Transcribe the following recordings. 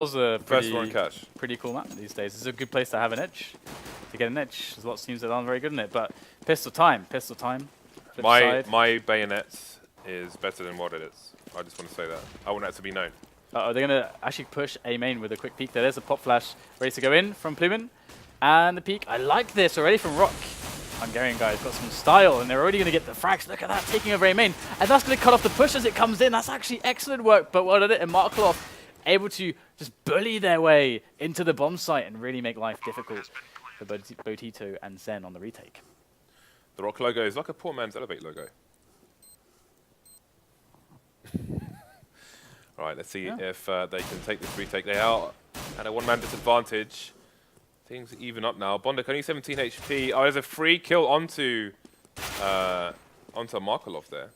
was a First one cash. pretty cool map these days. It's a good place to have an edge, to get an edge. There's lots of teams that aren't very good in it, but pistol time. Flip side. My bayonets is better than what it is. I just want to say that. I want that to be known. They're going to actually push A main with a quick peek there. There's a pop flash ready to go in from Plumen. And the peek. I like this already from Rock. Hungarian guys got some style, and they're already going to get the frags. Look at that, taking over A main. And that's going to cut off the push as it comes in. That's actually excellent work. But what did it? And Markloff able to just bully their way into the bomb site and really make life difficult for Botito and Zen on the retake. The Rock logo is like a poor man's Elevate logo. All right, let's see if they can take this retake. They are at a one-man disadvantage. Things even up now. Bondek only 17 HP. Oh, there's a free kill onto Markolov there.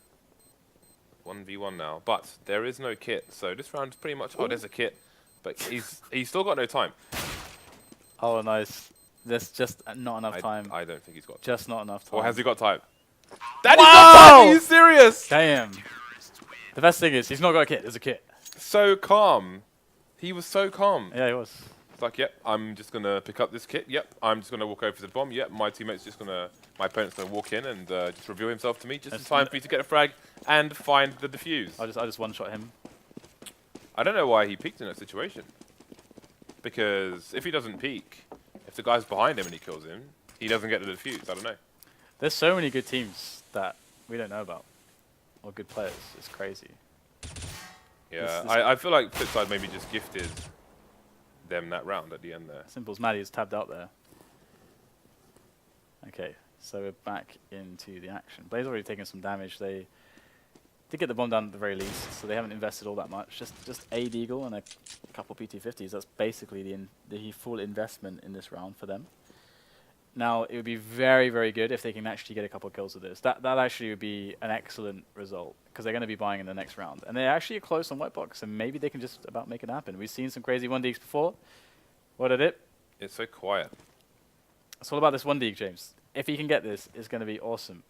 1v1 now, but there is no kit, so this round is pretty much. Oh, there's a kit, but he's still got no time. Oh, nice. There's just not enough time. I don't think he's got time. Just not enough time. Or has he got time? That is not time! Are you serious? Damn. The best thing is, he's not got a kit. There's a kit. So calm. He was so calm. Yeah, he was. It's like, yep, I'm just going to pick up this kit. Yep, I'm just going to walk over to the bomb. Yep, my opponent's going to walk in and just reveal himself to me just in time for me to get a frag and find the defuse. I just one-shot him. I don't know why he peeked in that situation. Because if he doesn't peek, if the guy's behind him and he kills him, he doesn't get the defuse. I don't know. There's so many good teams that we don't know about. Or good players. It's crazy. Yeah, I feel like Flipside maybe just gifted them that round at the end there. Simple's Maddie is tabbed out there. Okay, so we're back into the action. Blaze already taken some damage. They did get the bomb down at the very least, so they haven't invested all that much. Just a Deagle and a couple PT50s. That's basically the full investment in this round for them. Now, it would be very, very good if they can actually get a couple of kills with this. That actually would be an excellent result, because they're going to be buying in the next round. And they're actually close on White Box, and maybe they can just about make it happen. We've seen some crazy 1-Deeks before. What did it? It's so quiet. It's all about this 1-Deek, James. If he can get this, it's going to be awesome.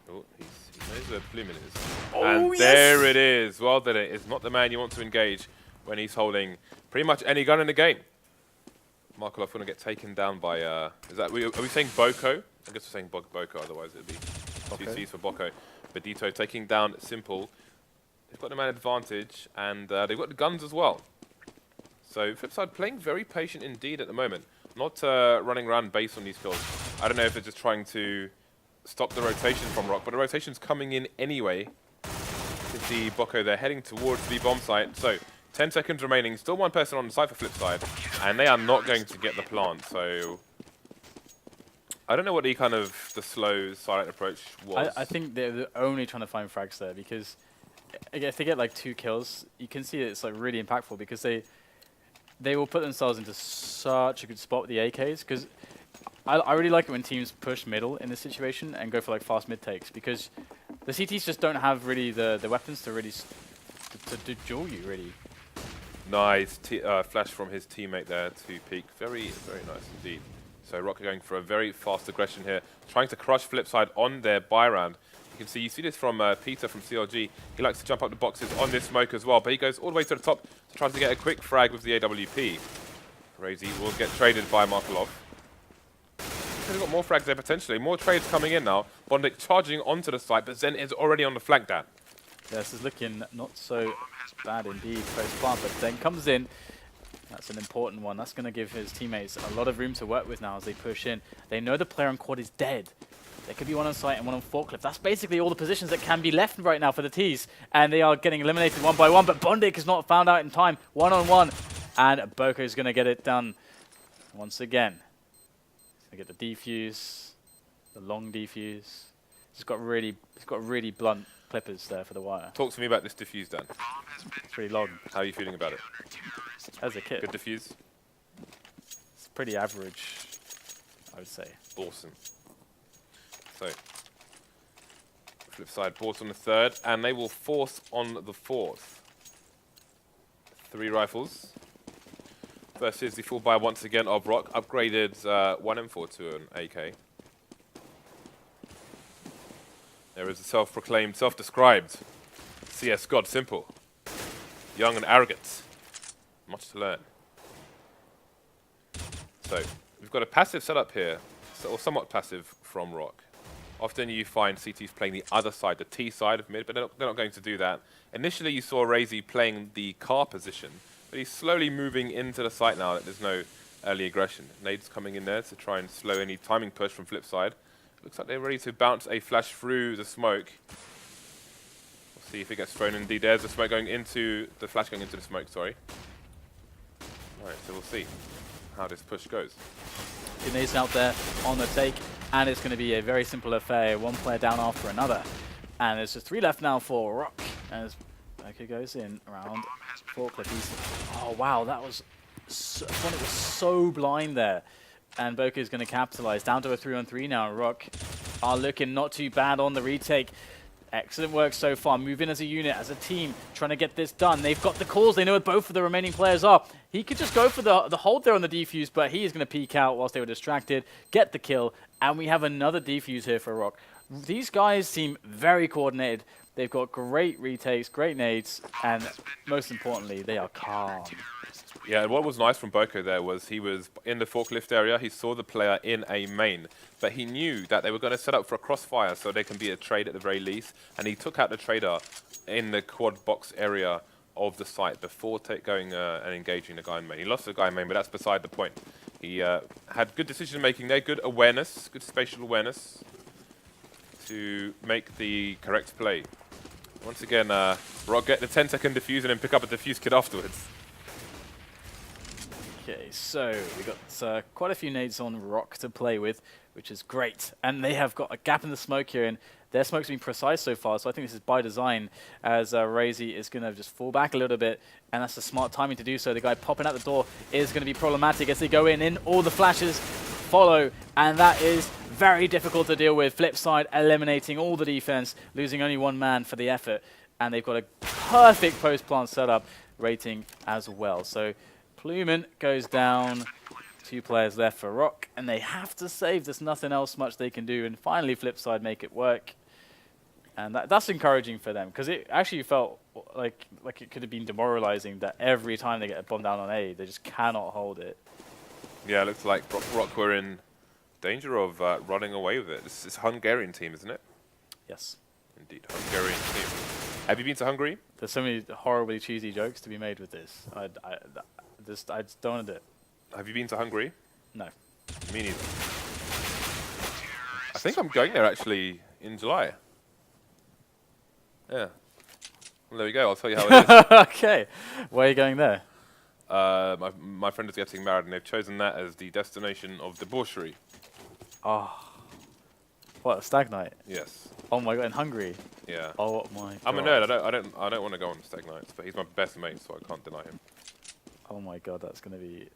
Oh, he knows where Plumen is. Oh, and there it is. Well done it. It's not the man you want to engage when he's holding pretty much any gun in the game. Markolov going to get taken down by, are we saying Boko? I guess we're saying Boko, otherwise it would be 2 Cs for Boko. Botito taking down Simple. They've got the man advantage, and they've got the guns as well. So Flipside playing very patient indeed at the moment. Not running around base on these kills. I don't know if they're just trying to stop the rotation from Rock, but the rotation's coming in anyway. You can see Boko there heading towards the bomb site. So 10 seconds remaining, still one person on the side for Flipside, and they are not going to get the plant, so I don't know what the slow silent approach was. I think they're only trying to find frags there, because if they get like 2 kills, you can see it's like really impactful, because they will put themselves into such a good spot with the AKs, because I really like it when teams push middle in this situation and go for like fast mid takes, because the CTs just don't have really the weapons to really to duel you really. Nice flash from his teammate there to peek. Very, very nice indeed. So Rock going for a very fast aggression here, trying to crush Flipside on their buy round. You see this from Peter from CLG. He likes to jump up the boxes on this smoke as well, but he goes all the way to the top to try to get a quick frag with the AWP. Crazy will get traded by Markolov. He's got more frags there potentially. More trades coming in now. Bondek charging onto the site, but Zen is already on the flank down. Yeah, this is looking not so bad indeed, first plant, but Zen comes in. That's an important one. That's going to give his teammates a lot of room to work with now as they push in. They know the player on quad is dead. There could be one on site and one on forklift. That's basically all the positions that can be left right now for the T's. And they are getting eliminated one by one, but Bondek is not found out in time. 1-on-1. And Boko is going to get it done once again. He's going to get the defuse, the long defuse. He's got really blunt clippers there for the wire. Talk to me about this defuse, Dan. It's pretty long. How are you feeling about it? As a kid. Good defuse? It's pretty average, I would say. Awesome. So, Flipside bought on the 3rd, and they will force on the 4th. 3 rifles. First is the full buy once again of Rock, upgraded 1 M4 to an AK. There is a self-proclaimed, self-described CS God Simple. young and arrogant. Much to learn. So we've got a passive setup here, or somewhat passive from Rock. Often you find CTs playing the other side, the T side of mid, but they're not going to do that. Initially you saw Razy playing the car position, but he's slowly moving into the site now that there's no early aggression. Nade's coming in there to try and slow any timing push from Flipside. Looks like they're ready to bounce a flash through the smoke. We'll see if it gets thrown. Indeed, there's the smoke going into the flash going into the smoke. Sorry. All right, so we'll see how this push goes. Nade's out there on the take, and it's going to be a very simple affair. One player down after another, and there's just 3 left now for Rock as Boco goes in around Forklift. Oh wow, that was so, it was so blind there. And Boco is going to capitalize. Down to a 3-on-3 now. Rock are looking not too bad on the retake. Excellent work so far. Move in as a unit, as a team, trying to get this done. They've got the calls. They know where both of the remaining players are. He could just go for the hold there on the defuse, but he is going to peek out whilst they were distracted, get the kill, and we have another defuse here for Rock. These guys seem very coordinated. They've got great retakes, great nades, and most importantly, they are calm. Yeah, and what was nice from Boco there was he was in the forklift area, he saw the player in a main, but he knew that they were going to set up for a crossfire so they can be a trade at the very least, and he took out the trader in the quad box area of the site before going and engaging the guy in main. He lost the guy in main, but that's beside the point. He had good decision making there, good awareness, good spatial awareness to make the correct play. Once again, Rock get the 10-second defuse and then pick up a defuse kit afterwards. Okay, so we got quite a few nades on Rock to play with, which is great. And they have got a gap in the smoke here, and their smoke's been precise so far, so I think this is by design, as Razy is going to just fall back a little bit, and that's the smart timing to do so. The guy popping out the door is going to be problematic as they go in. All the flashes follow, and that is very difficult to deal with. Flipside eliminating all the defense, losing only 1 man for the effort, and they've got a perfect post-plant setup rating as well. So Plumen goes down, 2 players left for Rock, and they have to save. There's nothing else much they can do, and finally Flipside make it work. And that's encouraging for them, because it actually felt like it could have been demoralizing that every time they get a bomb down on A, they just cannot hold it. Yeah, it looks like Rock were in danger of running away with it. This is a Hungarian team, isn't it? Yes. Indeed, Hungarian team. Have you been to Hungary? There's so many horribly cheesy jokes to be made with this. I just don't want to do it. Have you been to Hungary? No. Me neither. I think I'm going there actually in July. Yeah. Well, there we go. I'll tell you how it is. Okay. Where are you going there? My friend is getting married, and they've chosen that as the destination of debauchery. Oh. What, a stag night? Yes. Oh my god, in Hungary? Yeah. Oh my god. I'm a nerd. I don't want to go on stag nights, but he's my best mate, so I can't deny him. Oh my god, that's going to be...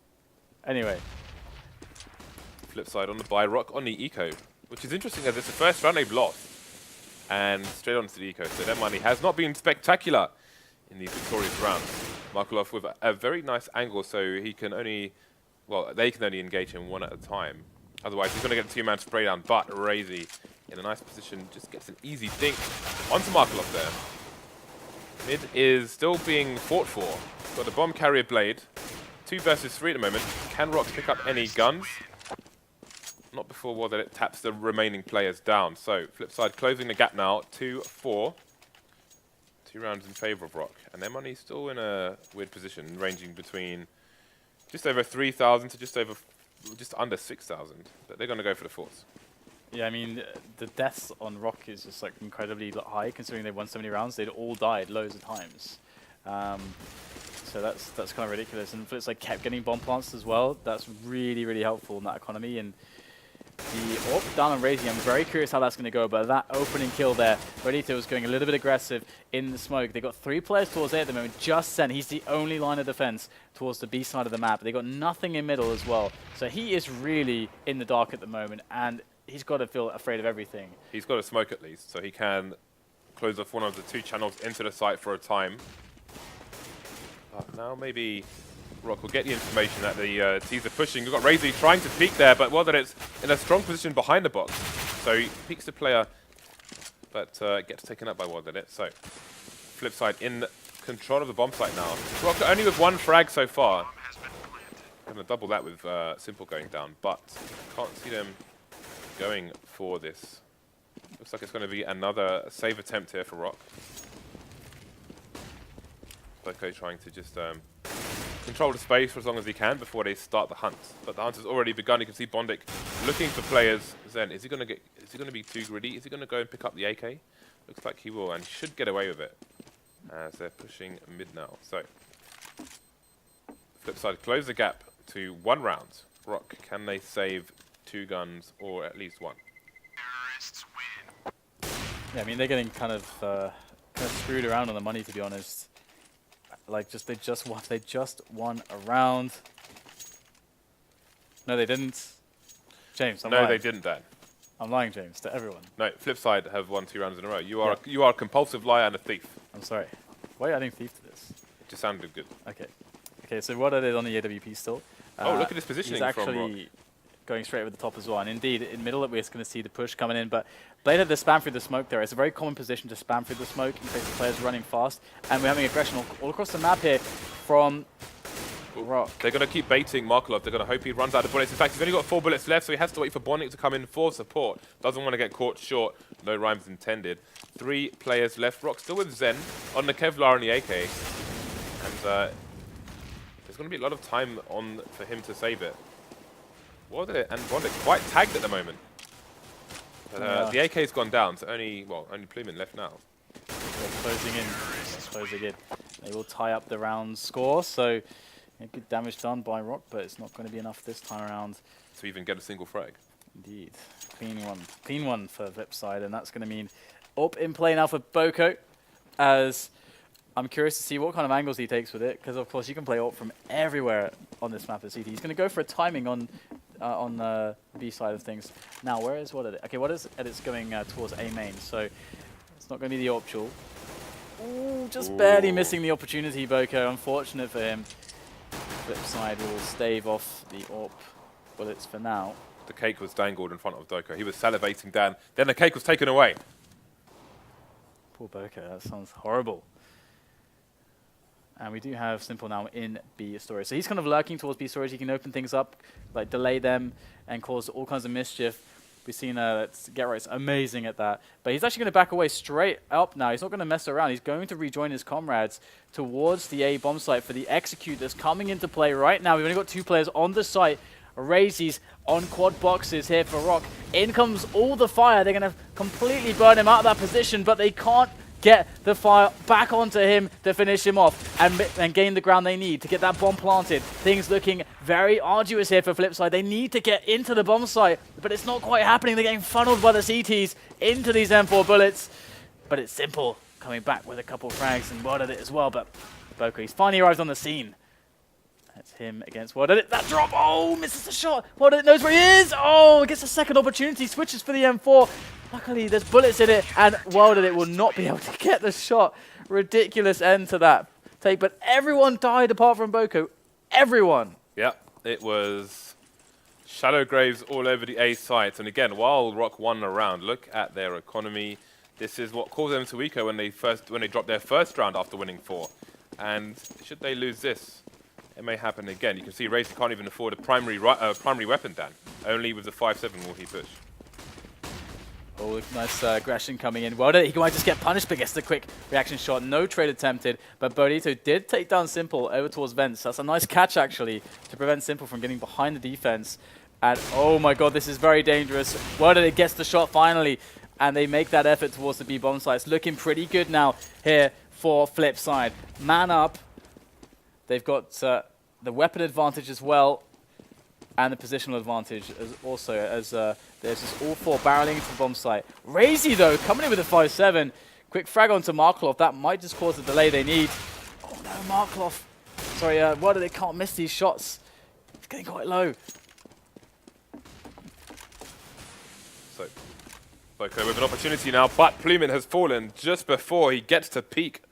Anyway. Flipside on the buy, Rock on the eco, which is interesting as it's the first round they've lost. And straight onto the eco, so their money has not been spectacular in these victorious rounds. Markulov with a very nice angle, so he can only... Well, they can only engage him 1 at a time. Otherwise, he's going to get a 2-man spray down, but Razy in a nice position just gets an easy dink onto Markulov there. Mid is still being fought for. Got the bomb carrier blade. 2 versus 3 at the moment. Can Rock pick up any guns? Not before that it taps the remaining players down. So Flipside closing the gap now. 2-4. 2 rounds in favor of Rock. And their money's still in a weird position, ranging between just over 3,000 to just under 6,000. But they're going to go for the fourth. Yeah, I mean, the deaths on Rock is just like incredibly high, considering they won so many rounds. They'd all died loads of times. So that's kind of ridiculous. And Flipside kept getting bomb plants as well. That's really, really helpful in that economy. And the AWP down on Razy, I'm very curious how that's going to go. But that opening kill there, Redito was going a little bit aggressive in the smoke. They got 3 players towards A at the moment. Just Sen, he's the only line of defense towards the B side of the map. They got nothing in middle as well. So he is really in the dark at the moment. And he's got to feel afraid of everything. He's got to smoke at least, so he can close off one of the 2 channels into the site for a time. But now maybe Rock will get the information that the T's are pushing. We've got Razy trying to peek there, but well, that it's in a strong position behind the box. So he peeks the player, but gets taken up by one that it. So Flipside in control of the bomb site now. Rock only with 1 frag so far. Going to double that with Simple going down, but can't see them going for this. Looks like it's going to be another save attempt here for Rock. Boko trying to just control the space for as long as he can before they start the hunt. But the hunt has already begun. You can see Bondic looking for players. Zen, is he going to be too greedy? Is he going to go and pick up the AK? Looks like he will, and he should get away with it as they're pushing mid now. So, flip side, close the gap to 1 round. Rock, can they save 2 guns or at least 1? Yeah, I mean they're getting kind of screwed around on the money, to be honest. Like they just won a round. No, they didn't. James, I'm lying. No, they didn't, Dan. I'm lying, James, to everyone. No, Flipside have won 2 rounds in a row. You are a compulsive liar and a thief. I'm sorry. Why are you adding thief to this? It just sounded good. Okay. Okay, so what are they on the AWP still? Oh, look at his positioning he's from Rock. actually going straight over the top as well. And indeed, in the middle, we're just going to see the push coming in. But Blade had the spam through the smoke there. It's a very common position to spam through the smoke in case the player's running fast. And we're having aggression all across the map here from Rock. They're going to keep baiting Markelov. They're going to hope he runs out of bullets. In fact, he's only got 4 bullets left, so he has to wait for Bonnick to come in for support. Doesn't want to get caught short. No rhymes intended. 3 players left. Rock still with Zen on the Kevlar and the AK. And there's going to be a lot of time on for him to save it. What are and Bondic quite tagged at the moment. But, the AK's gone down, so only Plumin left now. They're closing in. They're closing in. They will tie up the round score, so good damage done by Rock, but it's not going to be enough this time around. To even get a single frag. Indeed. Clean one for Flipside, and that's going to mean up in play now for Boko, as I'm curious to see what kind of angles he takes with it, because of course you can play ult from everywhere on this map of CT. He's going to go for a timing on the B side of things. Now, where is what edit? Okay, what is edit's going towards A main, so it's not going to be the optional. Ooh, just barely missing the opportunity, Boko. Unfortunate for him. Flipside will stave off the AWP bullets for now. The cake was dangled in front of Doko. He was salivating down. Then the cake was taken away. Poor Boko, that sounds horrible. And we do have Simple now in B storage. So he's kind of lurking towards B storage. He can open things up, like delay them, and cause all kinds of mischief. We've seen Get Right's amazing at that. But he's actually going to back away straight up now. He's not going to mess around. He's going to rejoin his comrades towards the A bomb site for the execute that's coming into play right now. We've only got 2 players on the site. Razy's on quad boxes here for Rock. In comes all the fire. They're going to completely burn him out of that position, but they can't get the fire back onto him to finish him off and gain the ground they need to get that bomb planted. Things looking very arduous here for Flipside. They need to get into the bomb site, but it's not quite happening. They're getting funneled by the CTs into these M4 bullets. But it's Simple coming back with a couple of frags and worded it as well. But Boko, he's finally arrived on the scene. That's him against worded it. That drop, oh, misses the shot. Worded it knows where he is. Oh, gets a second opportunity, switches for the M4. Luckily, there's bullets in it, and Wilded it will not be able to get the shot. Ridiculous end to that take, but everyone died apart from Boko. Everyone. Yeah, it was Shadow Graves all over the A site. And again, while Rock won a round, look at their economy. This is what caused them to weaker when they dropped their first round after winning 4. And should they lose this, it may happen again. You can see Racer can't even afford a primary weapon, Dan. Only with the 5-7 will he push. Oh, nice aggression coming in. Well, he might just get punished, but gets the quick reaction shot. No trade attempted, but Bodito did take down Simple over towards Vents. That's a nice catch, actually, to prevent Simple from getting behind the defense. And oh my god, this is very dangerous. Well, it gets the shot finally, and they make that effort towards the B bomb site. It's looking pretty good now here for Flipside. Man up. They've got the weapon advantage as well, and the positional advantage as there's just all 4 barreling into the bomb site. Razy, though, coming in with a 5-7. Quick frag onto Markloff. That might just cause the delay they need. Oh, no, Markloff. Sorry, Wada, they can't miss these shots. It's getting quite low. So, Boko with an opportunity now, but Plumin has fallen just before he gets to peak.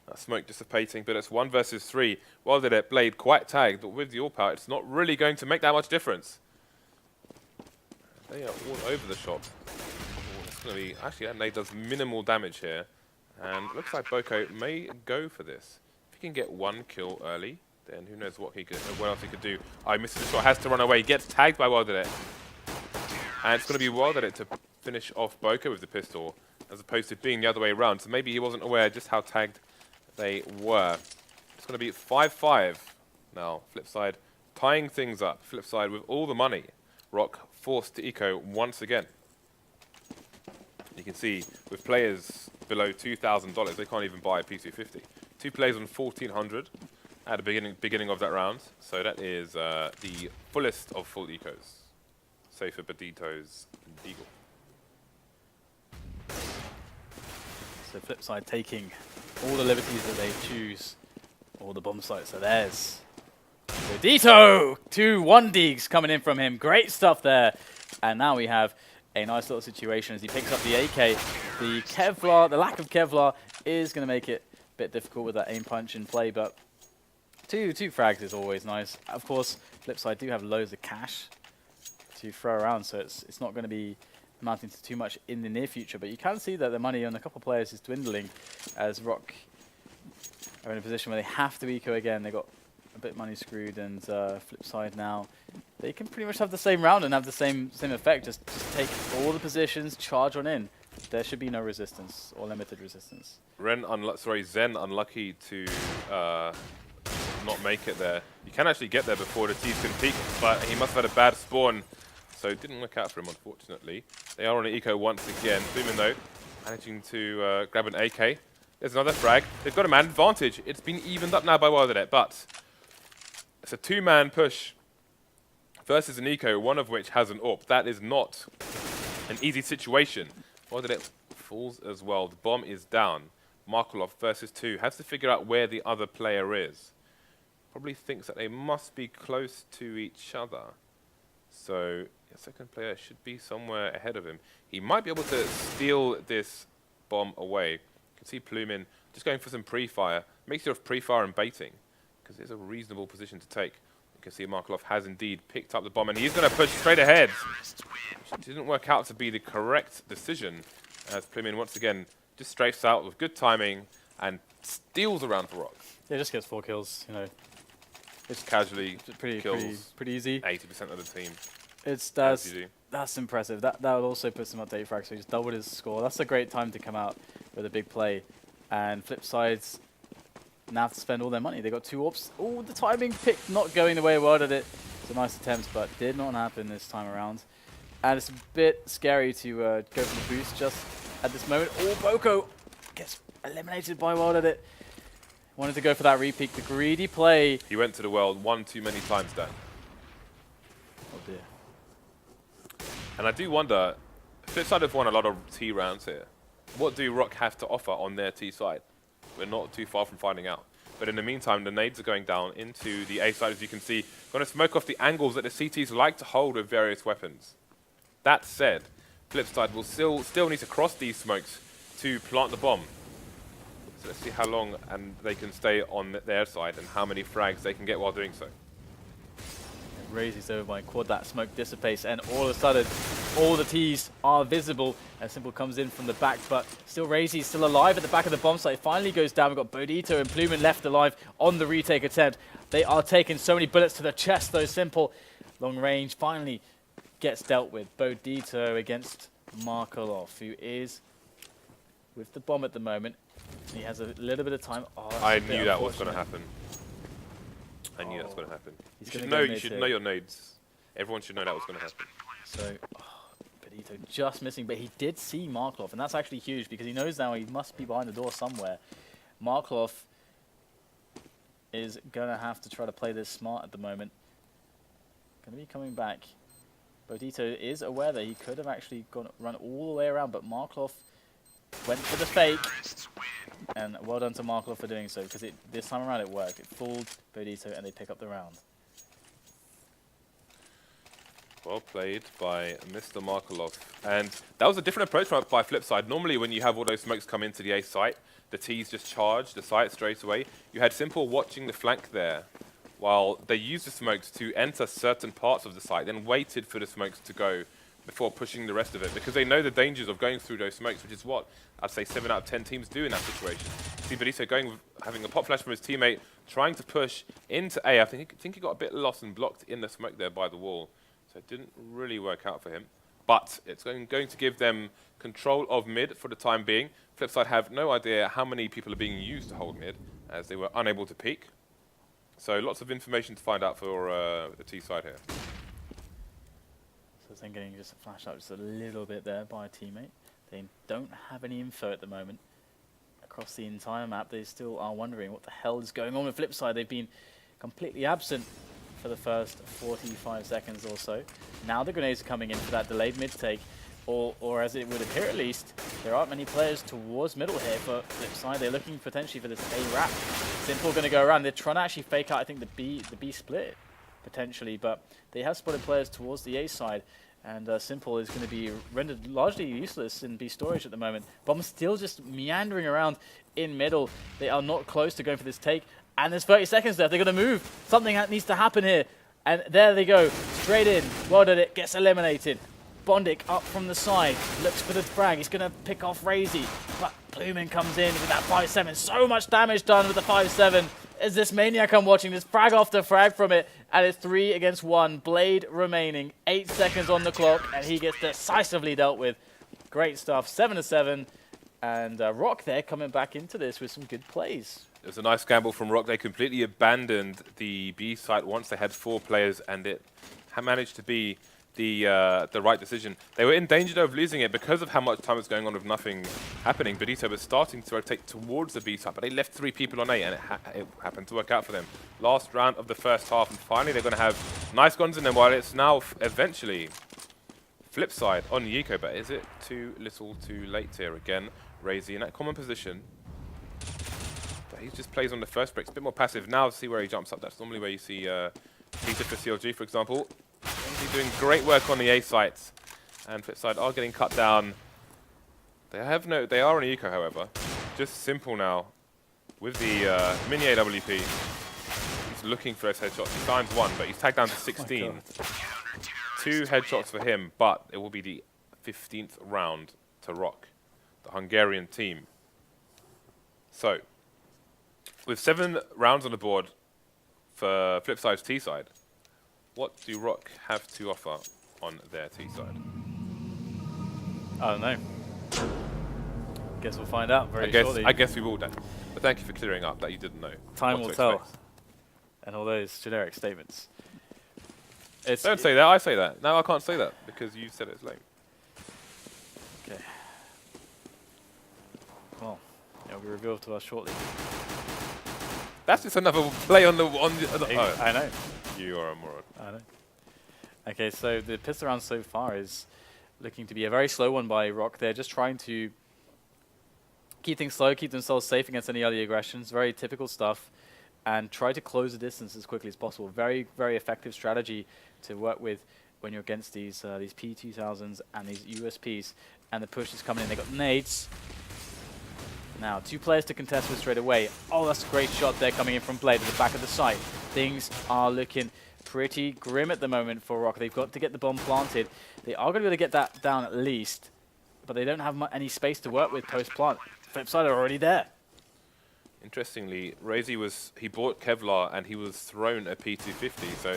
That smoke dissipating, but it's 1 versus 3. Well, did it Blade quite tagged, but with the all-power, it's not really going to make that much difference. They are all over the shop. It's going to be, actually, that nade does minimal damage here. And looks like Boko may go for this. he can get one kill early, then who knows what else he could do. I missed the shot, has to run away, gets tagged by Wildedet. And it's going to be Wildedet to finish off Boko with the pistol, as opposed to being the other way around. So maybe he wasn't aware just how tagged they were. It's going to be 5-5 now. Flipside tying things up. Flipside with all the money. Rock forced to eco once again. You can see with players below $2,000, they can't even buy a P250. 2 players on 1,400 at the beginning of that round. So that is the fullest of full ecos. Save for Badito's Eagle. So Flipside taking all the liberties that they choose, all the bomb sites are theirs. Badito! 2 1-deeks coming in from him. Great stuff there. And now we have a nice little situation as he picks up the AK. The Kevlar, the lack of Kevlar is going to make it a bit difficult with that aim punch in play, but two frags is always nice. Of course, Flipside do have loads of cash to throw around, so it's not going to be amounting to too much in the near future, but you can see that the money on a couple of players is dwindling as Rock are in a position where they have to eco again. They got a bit money screwed, and Flipside now, they can pretty much have the same round and have the same effect. Just take all the positions, charge on in. There should be no resistance or limited resistance. Zen unlucky to not make it there. You can actually get there before the T's can peek, but he must have had a bad spawn, so it didn't work out for him, unfortunately. They are on an eco once again. Blumen, though, managing to grab an AK. There's another frag. They've got a man advantage. It's been evened up now by Wildedet, but it's a 2-man push versus an eco, one of which has an AWP. That is not an easy situation. Wildedet falls as well. The bomb is down. Markelov versus 2 has to figure out where the other player is. Probably thinks that they must be close to each other. So the second player should be somewhere ahead of him. He might be able to steal this bomb away. You can see Plumin just going for some pre-fire. Mixture of pre-fire and baiting, because it's a reasonable position to take. You can see Markelov has indeed picked up the bomb, and he's going to push straight ahead. Which didn't work out to be the correct decision, as Plumin once again just strafes out with good timing and steals around for Rock. Yeah, just gets 4 kills, you know. It's casually pretty easy. 80% of the team. That's impressive. That would also put some update frags, so he just doubled his score. That's a great time to come out with a big play. And Flipside's now have to spend all their money. They got 2 AWPs. Oh, the timing pick not going the way I wanted it. It's a nice attempt, but did not happen this time around. And it's a bit scary to go for the boost just at this moment. Oh, Boko gets eliminated by Wildedet. Wanted to go for that repeat. The greedy play. He went to the world one too many times, Dan. Oh dear. And I do wonder, Flipside have won a lot of T rounds here. What do Rock have to offer on their T side? We're not too far from finding out. But in the meantime, the nades are going down into the A side, as you can see. Going to smoke off the angles that the CTs like to hold with various weapons. That said, Flipside will still need to cross these smokes to plant the bomb. So let's see how long they can stay on their side and how many frags they can get while doing so. Raises over by quad, that smoke dissipates, and all of a sudden, all the T's are visible. And Simple comes in from the back, but still Raisy's still alive at the back of the bomb site. It finally goes down. We've got Bodito and Plumin left alive on the retake attempt. They are taking so many bullets to the chest, though. Simple, long range, finally gets dealt with. Bodito against Markelov, who is with the bomb at the moment. He has a little bit of time. Oh, I knew that was going to happen. I knew that was going to happen. You should know your nades. Everyone should know that was going to happen. So, Benito just missing, but he did see Markelov, and that's actually huge because he knows now he must be behind the door somewhere. Markelov is going to have to try to play this smart at the moment. Going to be coming back. Bodito is aware that he could have actually run all the way around, but Markelov went for the fake. And well done to Markelov for doing so, because this time around it worked. It fooled Bodito and they pick up the round. Well played by Mr. Markelov. And that was a different approach by Flipside. Normally when you have all those smokes come into the A site, the T's just charge the site straight away. You had Simple watching the flank there, while they used the smokes to enter certain parts of the site, then waited for the smokes to go before pushing the rest of it, because they know the dangers of going through those smokes, which is what I'd say 7 out of 10 teams do in that situation. See Benicio going with having a pop flash from his teammate, trying to push into A. I think he got a bit lost and blocked in the smoke there by the wall, so it didn't really work out for him. But it's going to give them control of mid for the time being. Flipside have no idea how many people are being used to hold mid, as they were unable to peek. So lots of information to find out for the T side here. So I think getting just a flash out just a little bit there by a teammate. They don't have any info at the moment. Across the entire map, they still are wondering what the hell is going on with Flipside. They've been completely absent for the first 45 seconds or so. Now the grenades are coming in for that delayed mid-take, or as it would appear at least, there aren't many players towards middle here for Flipside. They're looking potentially for this A-wrap. Simple going to go around. They're trying to actually fake out, I think, the B split, potentially, but they have spotted players towards the A side. And Simple is going to be rendered largely useless in B storage at the moment. Bomb still just meandering around in middle. They are not close to going for this take. And there's 30 seconds left. They're going to move. Something needs to happen here. And there they go. Straight in. Well done it. Gets eliminated. Bondic up from the side. Looks for the frag. He's going to pick off Razy. But Plumen comes in with that 5-7. So much damage done with the 5-7. Is this Maniac I'm watching? This frag after frag from it. And it's 3 against 1. Blade remaining. 8 seconds on the clock. And he gets decisively dealt with. Great stuff. 7-7. And Rock there coming back into this with some good plays. It was a nice gamble from Rock. They completely abandoned the B site once they had 4 players, and it managed to be the right decision. They were in danger of losing it because of how much time was going on with nothing happening. Benito was starting to rotate towards the B site, but they left 3 people on A, and it happened to work out for them. Last round of the first half, and finally they're going to have nice guns in them, while it's now eventually Flipside on Yiko. But is it too little too late here again? Razy in that common position. But he just plays on the first break. It's a bit more passive. Now see where he jumps up. That's normally where you see Peter for CLG, for example. He's doing great work on the A sites. And Flipside are getting cut down. They are on Eco, however. Just Simple now with the mini AWP. He's looking for those headshots. He finds 1, but he's tagged down to 16. 2 headshots for him, but it will be the 15th round to Rock, the Hungarian team. So, with 7 rounds on the board for Flipside's T side, what do Rock have to offer on their T side? I don't know. Guess we'll find out very shortly. I guess we will then. But thank you for clearing up that you didn't know. Time will tell. And all those generic statements. Don't say that, I say that. No, I can't say that because you said it's lame. Okay. Well, it'll be revealed to us shortly. That's just another play on the oh. I know. You are a moron. I know. Okay, so the pistol round so far is looking to be a very slow one by Rock. They're just trying to keep things slow, keep themselves safe against any early aggressions. Very typical stuff. And try to close the distance as quickly as possible. Very, very effective strategy to work with when you're against these P2000s and these USPs. And the push is coming in. They got nades. Now, 2 players to contest with straight away. Oh, that's a great shot there coming in from Blade at the back of the site. Things are looking pretty grim at the moment for Rock. They've got to get the bomb planted. They are going to be able to get that down at least, but they don't have any space to work with post-plant. Flipside are already there. Interestingly, Razy he bought Kevlar and he was thrown a P250, so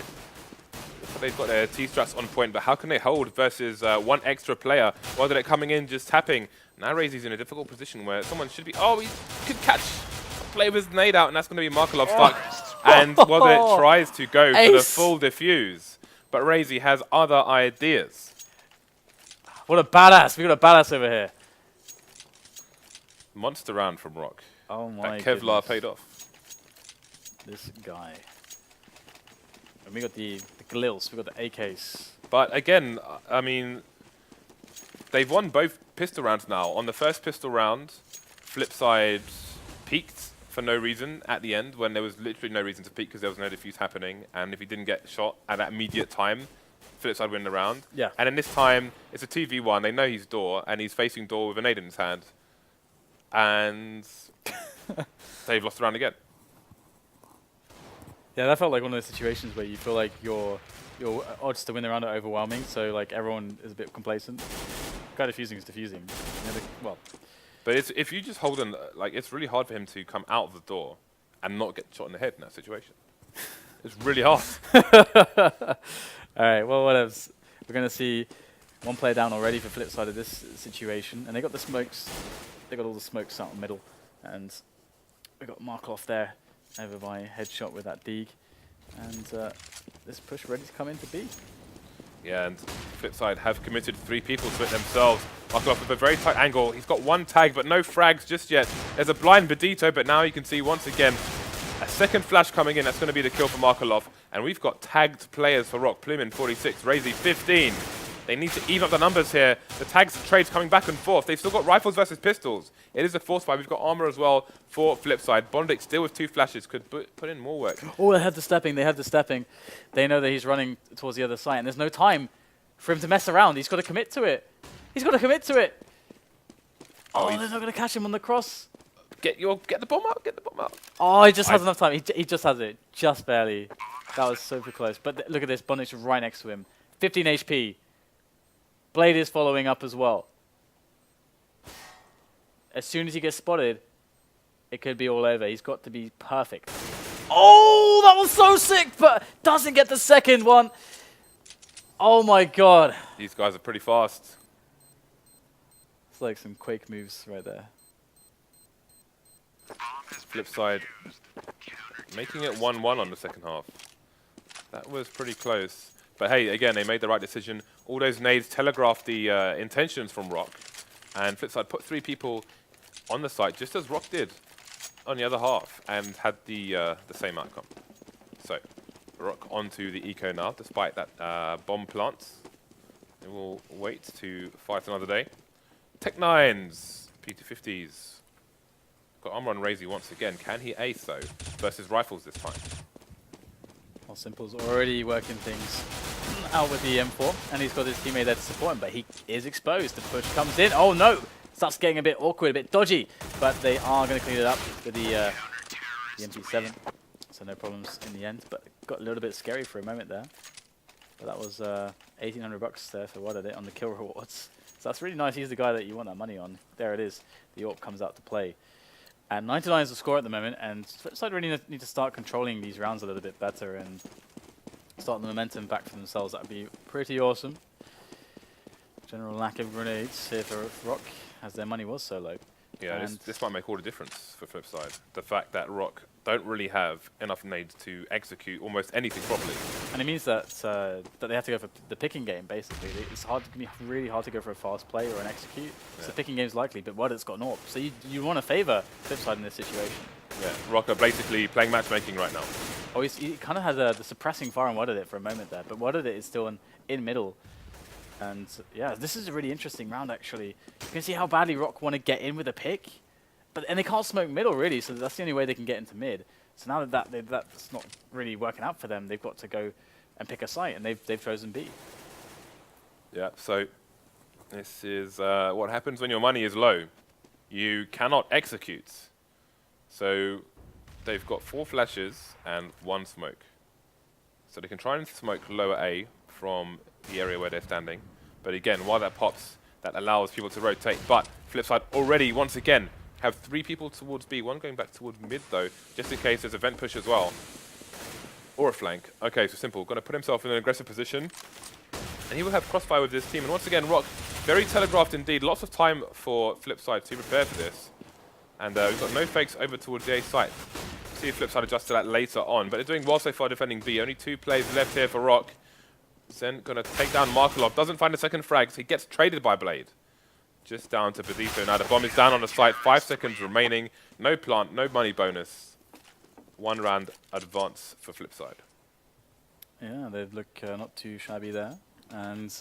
they've got their T-strats on point, but how can they hold versus 1 extra player while they're coming in just tapping? Now Razy's in a difficult position where someone should be, he could catch a play with his nade out, and that's going to be Markelov stuck. And Wozit tries to go for the full defuse, but Razy has other ideas. What a badass. We got a badass over here. Monster round from Rock. Oh my That Kevlar paid off. This guy. And we got the Glils, we got the AKs. But again, I mean, they've won both pistol rounds now. On the first pistol round, Flipside peaked for no reason at the end when there was literally no reason to peak because there was no defuse happening. And if he didn't get shot at that immediate time, Flipside win the round. Yeah. And in this time, it's a 2v1. They know he's door, and he's facing door with a nade in his hand. And they've lost the round again. Yeah, that felt like one of those situations where you feel like your odds to win the round are overwhelming, so like everyone is a bit complacent. Guy defusing is defusing. Well, But if you just hold him, like it's really hard for him to come out of the door and not get shot in the head in that situation. It's really hard. all right. Well, whatever. We're gonna see one player down already for flip side of this situation, and they got the smokes. They got all the smokes out in the middle, and we got Markov there over by headshot with that Deeg, and this push ready to come into B. Yeah, and Flipside have committed 3 people to it themselves. Markov with a very tight angle. He's got 1 tag, but no frags just yet. There's a blind Bedito, but now you can see once again a second flash coming in. That's going to be the kill for Markolov. And we've got tagged players for Rock. Plumin 46, Razy 15. They need to even up the numbers here. The tags and trades coming back and forth. They've still got rifles versus pistols. It is a force fight. We've got armor as well for Flipside. Bondic still with 2 flashes. Could put in more work. Oh, they have the stepping. They have the stepping. They know that he's running towards the other side, and there's no time for him to mess around. He's got to commit to it. He's got to commit to it. Oh, they're not going to catch him on the cross. Get the bomb out. Get the bomb out. Oh, he just has enough time. He just has it. Just barely. That was super close. But look at this. Bondic's right next to him. 15 HP. Blade is following up as well. As soon as he gets spotted, it could be all over. He's got to be perfect. Oh, that was so sick, but doesn't get the second one. Oh my god. These guys are pretty fast. It's like some Quake moves right there. Flipside making it 1-1 on the second half. That was pretty close. But hey, again, they made the right decision. All those nades telegraphed the intentions from Rock. And Flipside put 3 people on the site, just as Rock did on the other half, and had the same outcome. So, Rock onto the eco now, despite that bomb plants. They will wait to fight another day. Tech9s, P250s. Got armor on Razy once again. Can he ace, though, versus rifles this time? Well, Simple's already working things out with the M4, and he's got his teammate there to support him, but he is exposed. The push comes in. Oh, no! Starts getting a bit awkward, a bit dodgy, but they are going to clean it up with the MP7, so no problems in the end, but it got a little bit scary for a moment there. But that was 1,800 bucks there for what I did on the kill rewards. So that's really nice. He's the guy that you want that money on. There it is. The AWP comes out to play. And 99 is the score at the moment, and Flipside really need to start controlling these rounds a little bit better and start the momentum back for themselves. That would be pretty awesome. General lack of grenades here for Rock, as their money was so low. Yeah, this might make all the difference for Flipside. The fact that Rock don't really have enough nades to execute almost anything properly. And it means that that they have to go for the picking game, basically. It's hard to be really hard to go for a fast play or an execute. Yeah. So the picking game's likely, but Wordit's got an AWP. So you want to favour Flipside in this situation. Yeah, Rock are basically playing matchmaking right now. Oh, he kind of has the suppressing fire on Wordit for a moment there, but Wordit is still in middle. And yeah, this is a really interesting round, actually. You can see how badly Rock want to get in with a pick, and they can't smoke middle, really, so that's the only way they can get into mid. So now that's not really working out for them, they've got to go and pick a site, and they've chosen B. Yeah, so this is what happens when your money is low. You cannot execute. So they've got 4 flashes and 1 smoke. So they can try and smoke lower A from the area where they're standing. But again, while that pops, that allows people to rotate. But Flipside already, once again, have 3 people towards B, 1 going back towards mid though, just in case there's a vent push as well. Or a flank. Okay, so Simple, going to put himself in an aggressive position. And he will have crossfire with this team. And once again, Rock, very telegraphed indeed. Lots of time for Flipside to prepare for this. And we've got no fakes over towards the A site. See if Flipside adjusts to that later on. But they're doing well so far defending B. Only 2 plays left here for Rock. Zen going to take down Markolov. Doesn't find a second frag. So he gets traded by Blade. Just down to Bedito. Now the bomb is down on the site. 5 seconds remaining. No plant, no money bonus. 1 round advance for Flipside. Yeah, they look not too shabby there. And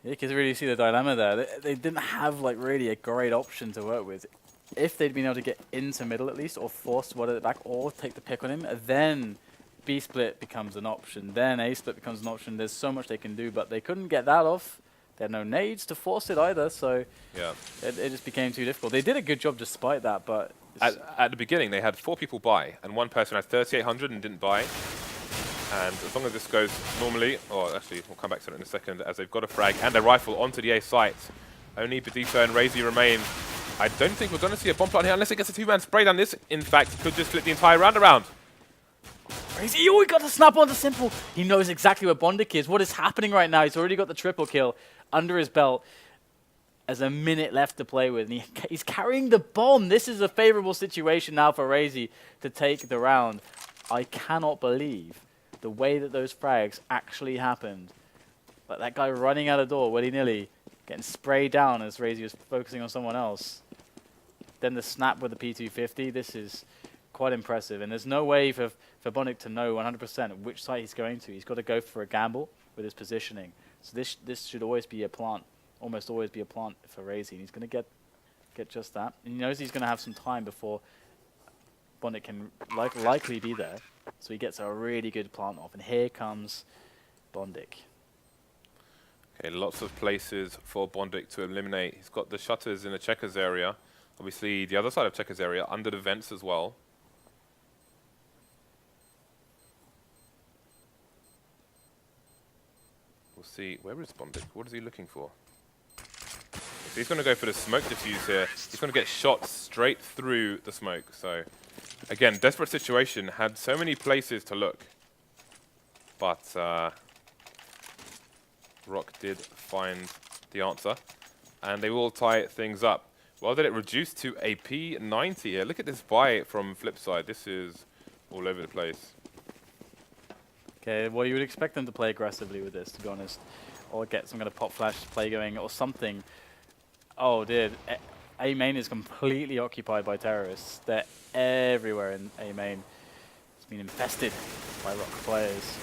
you can really see the dilemma there. They didn't have like really a great option to work with. If they'd been able to get into middle at least, or force Wordit back, or take the pick on him, then B split becomes an option. Then A split becomes an option. There's so much they can do, but they couldn't get that off. They had no nades to force it either, so yeah, it just became too difficult. They did a good job despite that, but At the beginning, they had 4 people buy, and one person had 3,800 and didn't buy. And as long as this goes normally, or actually, we'll come back to it in a second, as they've got a frag and a rifle onto the A site, only Badito and Razy remain. I don't think we're going to see a bomb plant here unless it gets a 2-man spray down. This, in fact, could just flip the entire round around. Razy, oh, he got the snap onto Simple. He knows exactly where Bondic is. What is happening right now? He's already got the triple kill under his belt. There's a minute left to play with, and he's carrying the bomb. This is a favorable situation now for Razy to take the round. I cannot believe the way that those frags actually happened. Like that guy running out the door willy-nilly, getting sprayed down as Razy was focusing on someone else. Then the snap with the P250. This is quite impressive, and there's no way for Bondic to know 100% which side he's going to. He's got to go for a gamble with his positioning. So this should always be a plant. Almost always be a plant for Razy, and he's going to get just that. And he knows he's going to have some time before Bondic can likely be there, so he gets a really good plant off. And here comes Bondic. Okay, lots of places for Bondic to eliminate. He's got the shutters in the checkers area. Obviously, the other side of checkers area, under the vents as well. We'll see. Where is Bondic? What is he looking for? So he's going to go for the smoke diffuse here. He's going to get shot straight through the smoke. So, again, desperate situation. Had so many places to look. But Rock did find the answer. And they will tie things up. Well, did it reduce to a P90 here? Look at this buy from Flipside. This is all over the place. Okay, well, you would expect them to play aggressively with this, to be honest. Or get some kind of pop flash play going or something. Oh, dude. A main is completely occupied by terrorists. They're everywhere in A main. It's been infested by Rock players.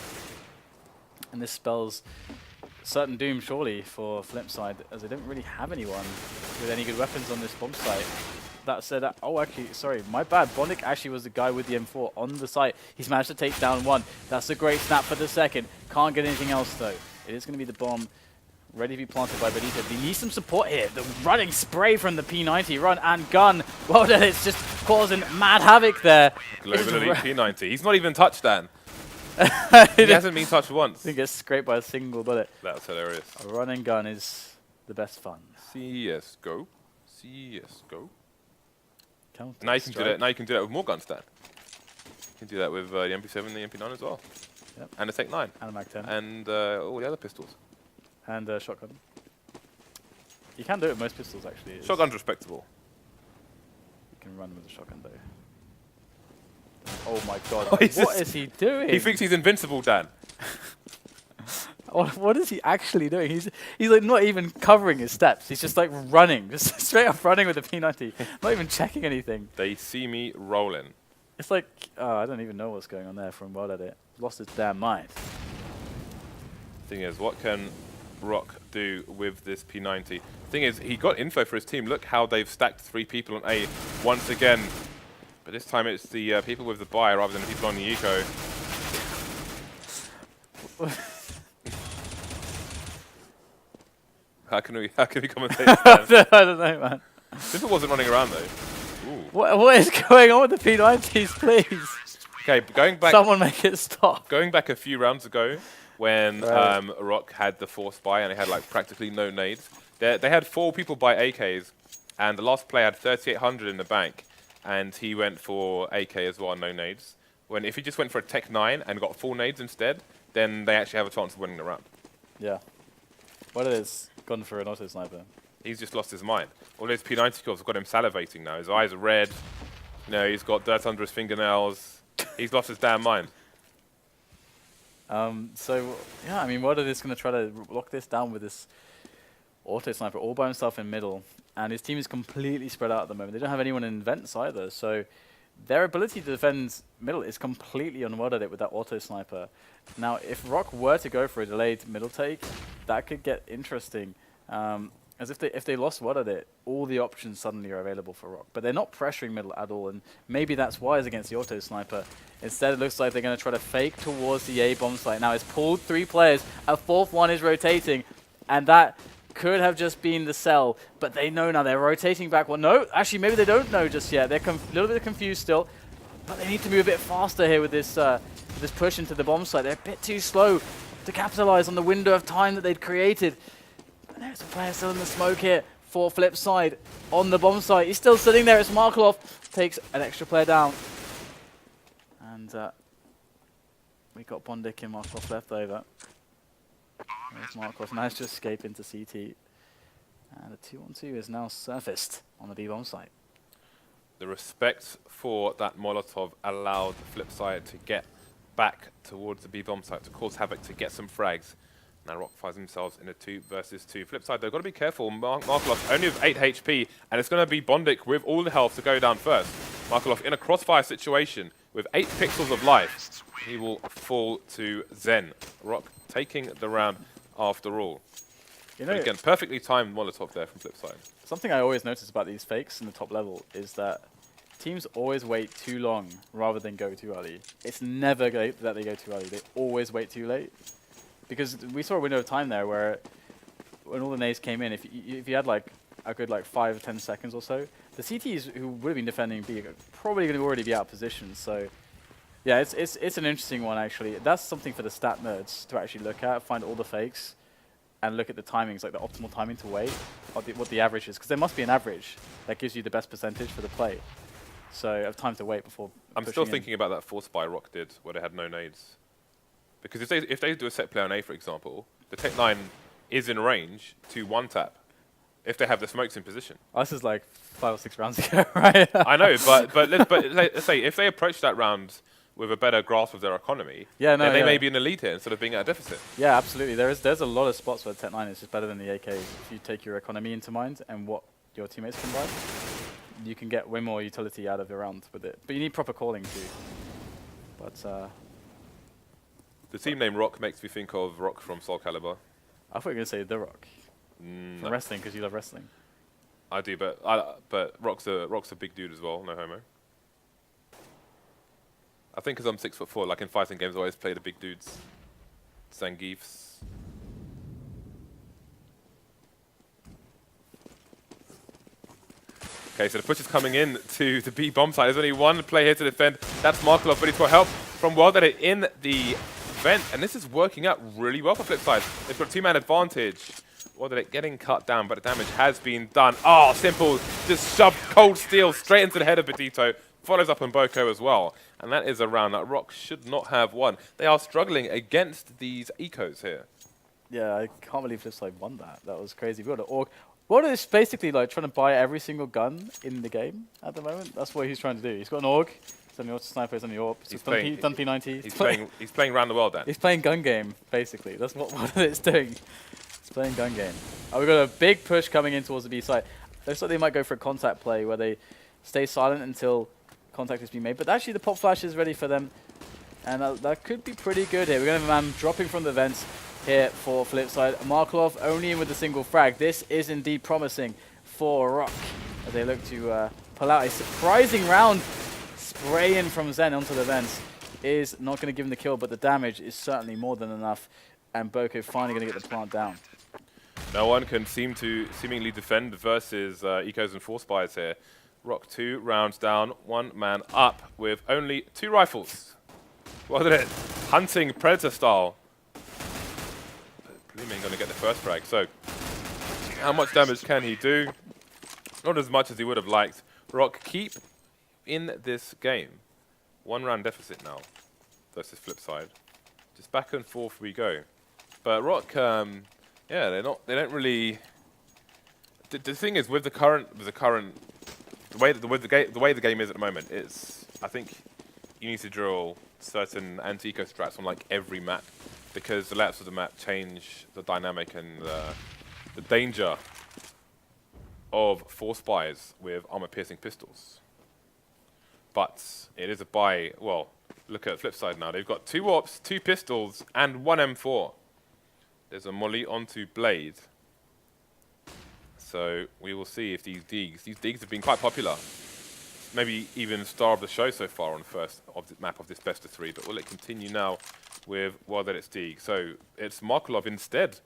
And this spells certain doom, surely, for Flipside, as they don't really have anyone with any good weapons on this bomb site. That said, oh, actually, sorry, my bad. Bondic actually was the guy with the M4 on the site. He's managed to take down one. That's a great snap for the second. Can't get anything else, though. It is going to be the bomb. Ready to be planted by Benito. He needs some support here. The running spray from the P90. Run and gun. Well done. It's just causing mad havoc there. Global Elite P90. He's not even touched Dan. He hasn't been touched once. He gets scraped by a single bullet. That's hilarious. A run and gun is the best fun. CSGO. CSGO. Counter Now you can do strike. that. Now you can do that with more guns, Dan. You can do that with the MP7 and the MP9 as well. Yep. And the Tech-9. And a Mag 10. And all the other pistols. And shotgun. You can do it with most pistols, actually. Shotgun's respectable. You can run with a shotgun, though. Oh my god. Oh, What is he doing? He thinks he's invincible, Dan. What is he actually doing? He's like not even covering his steps. He's just like running. Just straight up running with the P90. Not even checking anything. They see me rolling. It's like, I don't even know what's going on there from World Edit. Lost his damn mind. Thing is, what can Rock do with this P90? Thing is, he got info for his team. Look how they've stacked 3 people on A once again. But this time it's the people with the buy rather than the people on the eco. How can we commentate this? I don't know, man. Simple wasn't running around though. Ooh. What is going on with the P90s, please? Okay, going back. Someone make it stop. Going back a few rounds ago, when Rock had the force buy and they had like practically no nades, they had 4 people buy AKs, and the last player had 3,800 in the bank, and he went for AK as well, no nades. When if he just went for a Tech-9 and got full nades instead, then they actually have a chance of winning the round. Yeah. What it is, gone for an auto sniper. He's just lost his mind. All those P90 kills have got him salivating now. His eyes are red. You know, he's got dirt under his fingernails. He's lost his damn mind. So, yeah, I mean, World is going to try to lock this down with this auto sniper all by himself in middle. And his team is completely spread out at the moment. They don't have anyone in vents either. So their ability to defend middle is completely on World Edit with that auto sniper. Now, if Rock were to go for a delayed middle take, that could get interesting. As if they lost World Edit, all the options suddenly are available for Rock. But they're not pressuring middle at all, and maybe that's wise against the auto sniper. Instead, it looks like they're going to try to fake towards the A bomb site. Now, it's pulled 3 players. A 4th one is rotating, and that could have just been the sell, but they know now. They're rotating back. Well, no, actually, maybe they don't know just yet. They're a little bit confused still, but they need to move a bit faster here with this this push into the bomb site. They're a bit too slow to capitalize on the window of time that they'd created. And there's a player still in the smoke here for Flipside on the bomb site. He's still sitting there. It's Markelov. Takes an extra player down. And we got Bondik and Markelov left over. There's Markelov. Managed to escape into CT. And the 2-on-2 is now surfaced on the B-bomb site. The respect for that Molotov allowed Flipside to get back towards the B-bomb site to cause havoc, to get some frags. Now Rock finds themselves in a 2 versus 2. Flipside, they've got to be careful. Markelov only with 8 HP, and it's going to be Bondik with all the health to go down first. Markelov in a crossfire situation with 8 pixels of life. He will fall to Zen. Rock taking the round after all. You know, again, perfectly timed Molotov there from Flipside. Something I always notice about these fakes in the top level is that teams always wait too long rather than go too early. It's never that they go too early. They always wait too late. Because we saw a window of time there where when all the nades came in, if you had like a good 5 or 10 seconds or so, the CTs who would have been defending B are probably going to already be out of position. So yeah, it's an interesting one actually. That's something for the stat nerds to actually look at, find all the fakes, and look at the timings, like the optimal timing to wait, or what the average is. Because there must be an average that gives you the best percentage for the play. So of time to wait before I'm still thinking about that force buy Rock did, where they had no nades. Because if they do a set play on A, for example, the Tech-9 is in range to one-tap if they have the smokes in position. Oh, this is like 5 or 6 rounds ago, right? I know, but let's say if they approach that round with a better grasp of their economy, then they may be in the lead here instead of being at a deficit. Yeah, absolutely. There's a lot of spots where the Tech-9 is just better than the AK. If you take your economy into mind and what your teammates can buy, you can get way more utility out of your round with it. But you need proper calling too. But the team name Rock makes me think of Rock from Soul Calibur. I thought you were going to say The Rock. From wrestling, because you love wrestling. I do, but Rock's a big dude as well, no homo. I think because I'm 6'4", like in fighting games, I always play the big dudes. Zangiefs. Okay, so the push is coming in to the B bomb side. There's only one player here to defend. That's Markelov, but he's got help from World in the vent, and this is working out really well for Flipside. They've got a 2-man advantage. World getting cut down, but the damage has been done. Oh, Simple just shoved cold steel straight into the head of Bedito. Follows up on Boko as well, and that is a round that Rock should not have won. They are struggling against these ecos here. Yeah, I can't believe Flipside won that. That was crazy. We got an Orc. World is basically like trying to buy every single gun in the game at the moment. That's what he's trying to do. He's got an Orc. He's on the Sniper, he's on the AWP. He's done P90. He's playing around the world then. He's playing gun game, basically. That's what it's doing. He's playing gun game. Oh, we've got a big push coming in towards the B side. Looks like they might go for a contact play where they stay silent until contact has been made. But actually the pop flash is ready for them. And that could be pretty good here. We're going to have a man dropping from the vents here for Flipside. Markelov only in with a single frag. This is indeed promising for Rock as they look to pull out a surprising round. Spraying from Zen onto the vents is not going to give him the kill, but the damage is certainly more than enough. And Boko finally going to get the plant down. No one can seemingly defend versus Ecos and Force Spies here. Rock 2 rounds down, 1 man up with only 2 rifles. Wasn't it? Hunting Predator style. Blooming going to get the first frag. So, how much damage can he do? Not as much as he would have liked. Rock keep in this game. 1 round deficit now versus Flipside. Just back and forth we go. But Rock, yeah, they don't really. The thing is, with the way the game is at the moment, I think you need to drill certain anti-eco strats on like every map, because the layouts of the map change the dynamic and the danger of Force Spies with armor-piercing pistols. But it is a buy. Well, look at Flipside now. They've got 2 AWPs, 2 pistols, and 1 M4. There's a molly onto Blade. So we will see if these digs have been quite popular. Maybe even star of the show so far on the first map of this best of 3. But will it continue now with World Edit's dig? So it's Markelov instead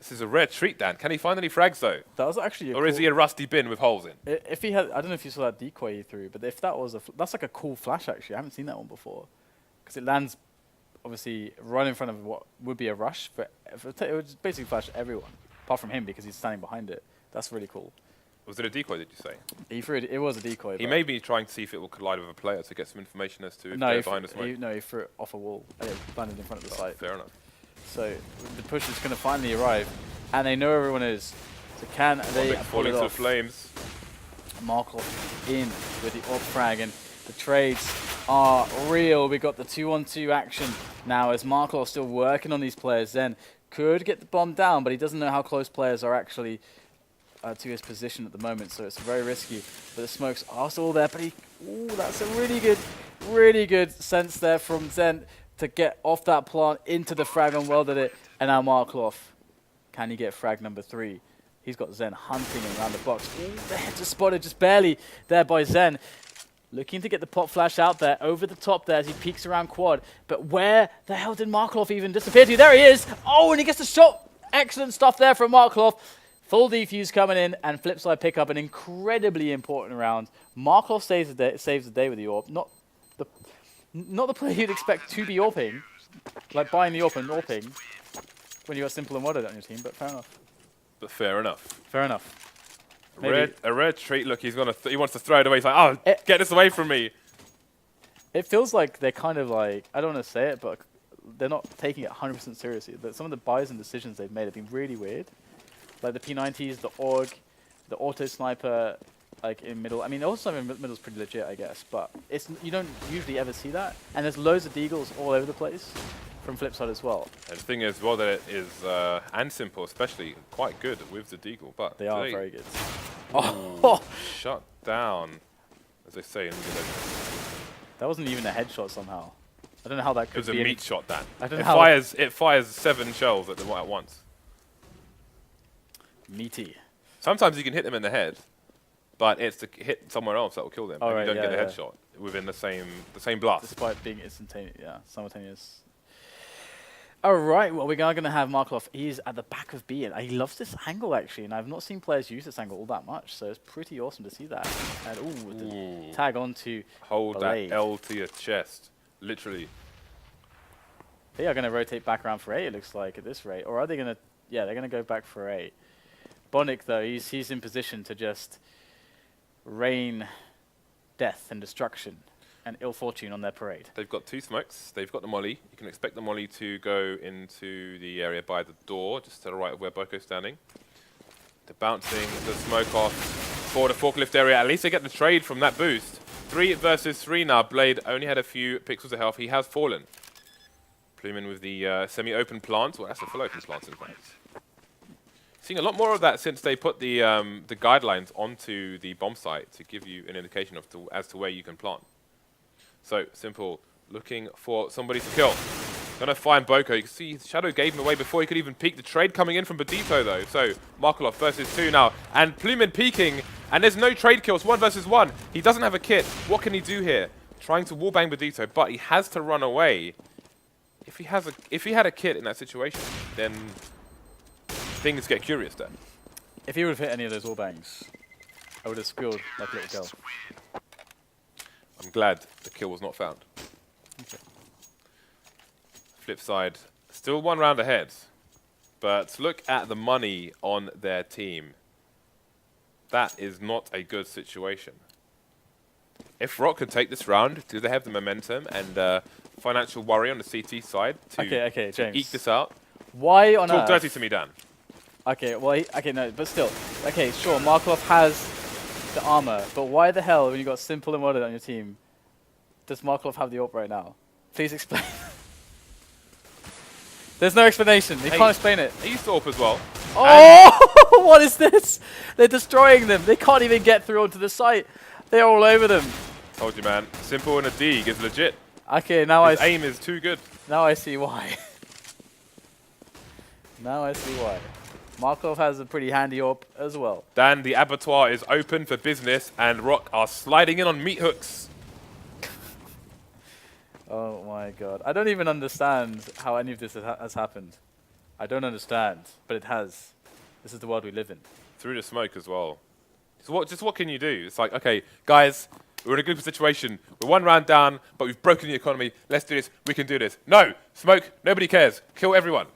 This is a rare treat, Dan. Can he find any frags, though? That was actually a Or is he a rusty bin with holes in? If he had, I don't know if you saw that decoy he threw, but if that was that's like a cool flash actually. I haven't seen that one before, because it lands obviously right in front of what would be a rush, but it would just basically flash everyone apart from him because he's standing behind it. That's really cool. Was it a decoy, did you say? He threw it. It was a decoy. He may be trying to see if it will collide with a player to get some information as to if no, they're behind the smoke. he threw it off a wall. And it landed in front of the site. Fair enough. So the push is going to finally arrive, and they know everyone is. So can they pull falling it to the off? flames. Markov in with the AWP frag, and the trades are real. We got the 2-on-2 action now as Markov still working on these players. Then could get the bomb down, but he doesn't know how close players are actually to his position at the moment, so it's very risky. But the smokes are still there, but that's a really good sense there from Zen to get off that plant into the frag and welded it. And now Markov, can he get frag number 3? He's got Zen hunting him around the box. The heads are spotted just barely there by Zen. Looking to get the pop flash out there, over the top there as he peeks around quad. But where the hell did Markov even disappear to? There he is! Oh, and he gets the shot! Excellent stuff there from Markov. Full defuse coming in, and Flipside pick up an incredibly important round. Markov saves the day with the AWP. Not the player you'd expect to be AWPing, like buying the AWP and AWPing when you got Simple and Wadded on your team, but fair enough. But fair enough. Fair enough. A rare treat. Look, he wants to throw it away. He's like, oh, get this away from me. It feels like they're kind of like, I don't want to say it, but they're not taking it 100% seriously. Some of the buys and decisions they've made have been really weird. Like the P90s, the AUG, the auto sniper, like in middle. I mean, auto sniper in middle is pretty legit, I guess, but you don't usually ever see that. And there's loads of deagles all over the place from Flipside as well. And the thing is, well, that it is, and Simple especially, quite good with the deagle, but they are very good. Oh, shut down, as they say in that wasn't even a headshot somehow. I don't know how that could be. It was a meat shot, Dan. I don't know how it fires 7 shells at once. Meaty. Sometimes you can hit them in the head, but it's to hit somewhere else that will kill them. Oh, and right, you don't get a headshot within the same blast. Despite being instantaneous, simultaneous. All right, well, we're going to have Markov. He's at the back of B, and he loves this angle, actually, and I've not seen players use this angle all that much, so it's pretty awesome to see that. And, the tag on to Hold Blade. that L to your chest, literally. They are going to rotate back around for A, it looks like, at this rate. Or are they going to... Yeah, they're going to go back for A. Bonic, though, he's in position to just rain death and destruction and ill fortune on their parade. They've got 2 smokes. They've got the molly. You can expect the molly to go into the area by the door, just to the right of where Boko's standing. They're bouncing the smoke off for the forklift area. At least they get the trade from that boost. 3 versus 3 now. Blade only had a few pixels of health. He has fallen. Plumin with the semi-open plant. Well, that's a full open plant, in fact. Seeing a lot more of that since they put the guidelines onto the bomb site to give you an indication as to where you can plant. So, Simple looking for somebody to kill. Gonna find Boko. You can see Shadow gave him away before he could even peek. The trade coming in from Badito, though. So, Markolov versus 2 now. And Plumin peeking. And there's no trade kills. 1 versus 1. He doesn't have a kit. What can he do here? Trying to wallbang Badito, but he has to run away. If he had a kit in that situation, then things get curious then. If he would have hit any of those wallbangs, I would have squealed like a little girl. I'm glad the kill was not found. Okay. Flip side, still 1 round ahead. But look at the money on their team. That is not a good situation. If Rock can take this round, do they have the momentum and financial worry on the CT side to James. eke this out? Why on earth? Talk dirty to me, Dan. Okay, well, no, but still. Okay, sure, Markov has the armor, but why the hell, when you got Simple and Wadded on your team, does Markov have the AWP right now? Please explain. There's no explanation. You can't explain it. He used to AWP as well. Oh, what is this? They're destroying them. They can't even get through onto the site. They're all over them. Told you, man. Simple and a Deeg is legit. Okay, now His aim is too good. Now I see why. Now I see why. Markov has a pretty handy AWP as well. Dan, the abattoir is open for business, and Rock are sliding in on meat hooks. Oh my god. I don't even understand how any of this has happened. I don't understand, but it has. This is the world we live in. Through the smoke as well. So just what can you do? It's like, okay, guys, we're in a good situation. We're 1 round down, but we've broken the economy. Let's do this. We can do this. No, smoke. Nobody cares. Kill everyone.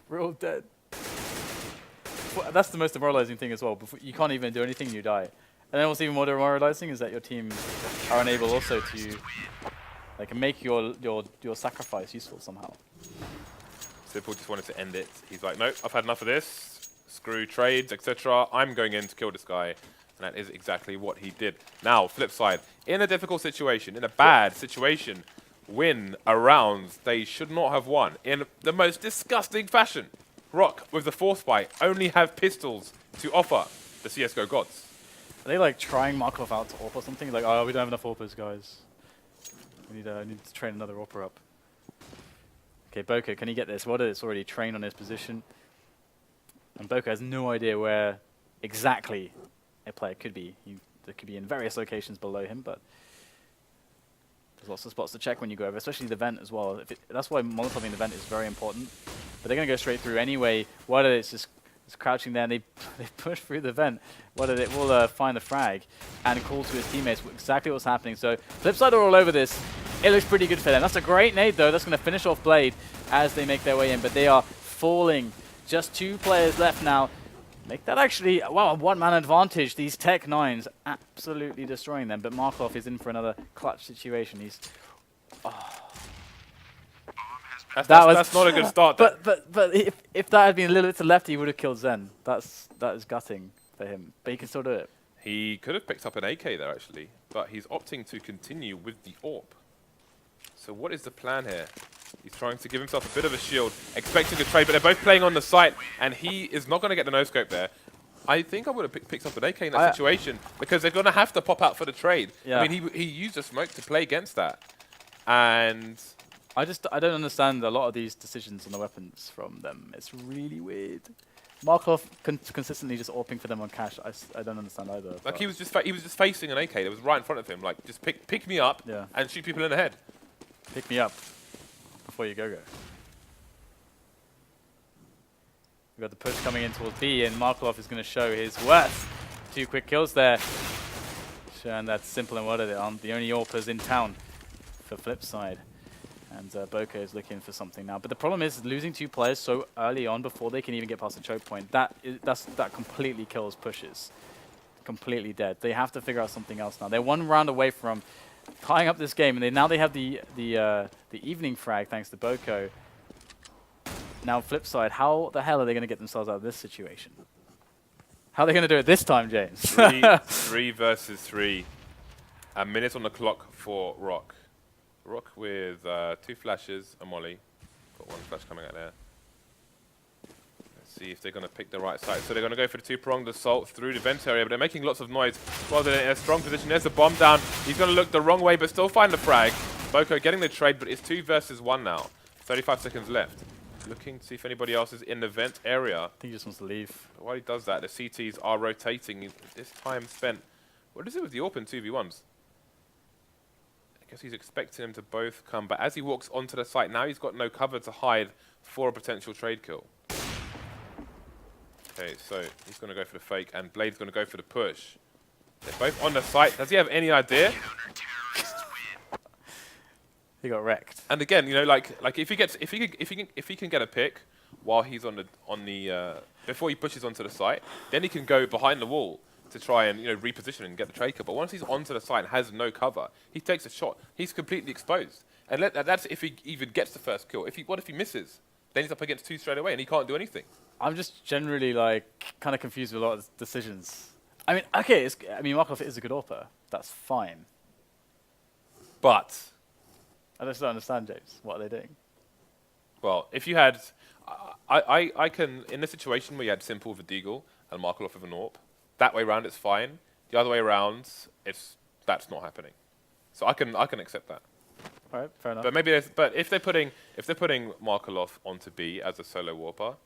We're all dead. Well, that's the most demoralizing thing as well. You can't even do anything, you die. And then what's even more demoralizing is that your team are unable also to like make your sacrifice useful somehow. Simple just wanted to end it. He's like, nope, I've had enough of this. Screw trades, etc. I'm going in to kill this guy. And that is exactly what he did. Now, flip side, in a difficult situation, in a bad situation, win a round they should not have won in the most disgusting fashion. Rock, with the fourth spy, only have pistols to offer the CSGO gods. Are they like trying Markov out to AWP or something? Like, oh, we don't have enough AWPers, guys. We need to train another AWPer up. Okay, Boko, can he get this? What is already trained on his position? And Boko has no idea where exactly a player could be. There could be in various locations below him, but there's lots of spots to check when you go over, especially the vent as well. That's why molotoving the vent is very important. But they're going to go straight through anyway. Whether it's just crouching there and they push through the vent, whether they will find the frag and call to his teammates exactly what's happening. So Flipside are all over this. It looks pretty good for them. That's a great nade though. That's going to finish off Blade as they make their way in, but they are falling. Just 2 players left now. Make that actually, wow, a 1-man advantage. These Tech 9s absolutely destroying them, but Markov is in for another clutch situation. He's... Oh. That's not a good start. But if that had been a little bit to the left, he would have killed Zen. That is gutting for him, but he can still do it. He could have picked up an AK there, actually, but he's opting to continue with the AWP. So what is the plan here? He's trying to give himself a bit of a shield, expecting a trade, but they're both playing on the site, and he is not going to get the no-scope there. I think I would have picked up an AK in that situation, because they're going to have to pop out for the trade. Yeah. I mean, he used a smoke to play against that. And I don't understand a lot of these decisions on the weapons from them. It's really weird. Markov consistently just AWPing for them on cash. I don't understand either. Like he was just facing an AK that was right in front of him. Like just pick me up and shoot people in the head. Pick me up before you go. We've got the push coming in towards B, and Markov is going to show his worth. 2 quick kills there. Showing that simple and worded it on the only AWPers in town for Flipside. And Boko is looking for something now. But the problem is losing 2 players so early on before they can even get past the choke point. That completely kills pushes. Completely dead. They have to figure out something else now. They're 1 round away from tying up this game, and now they have the evening frag thanks to Boko. Now Flipside, how the hell are they going to get themselves out of this situation? How are they going to do it this time, James? 3 versus 3. A minute on the clock for Rock. Rock with 2 flashes, a molly. Got 1 flash coming out there. Let's see if they're going to pick the right side. So they're going to go for the 2-pronged assault through the vent area, but they're making lots of noise. Well, they're in a strong position. There's the bomb down. He's going to look the wrong way, but still find the frag. Boko getting the trade, but it's 2 versus 1 now. 35 seconds left. Looking to see if anybody else is in the vent area. I think he just wants to leave. But while he does that, the CTs are rotating. This time spent. What is it with the AWP 2v1s? I guess he's expecting them to both come, but as he walks onto the site, now he's got no cover to hide for a potential trade kill. Okay, so he's going to go for the fake, and Blade's going to go for the push. They're both on the site. Does he have any idea? He got wrecked. And again, you know, like if he can get a pick while he's on the before he pushes onto the site, then he can go behind the wall to try and reposition and get the trade kill. But once he's onto the site and has no cover, he takes a shot. He's completely exposed. And that's if he even gets the first kill. What if he misses? Then he's up against 2 straight away and he can't do anything. I'm just generally kind of confused with a lot of decisions. I mean, okay, Markov is a good AWPer. That's fine. But I just don't understand, James. What are they doing? Well, if you had, I can in a situation where you had Simple with a Deagle and Markov with an AWP, that way around it's fine. The other way around, that's not happening. So I can accept that. All right, fair enough. But maybe if they're putting Markov onto B as a solo warper,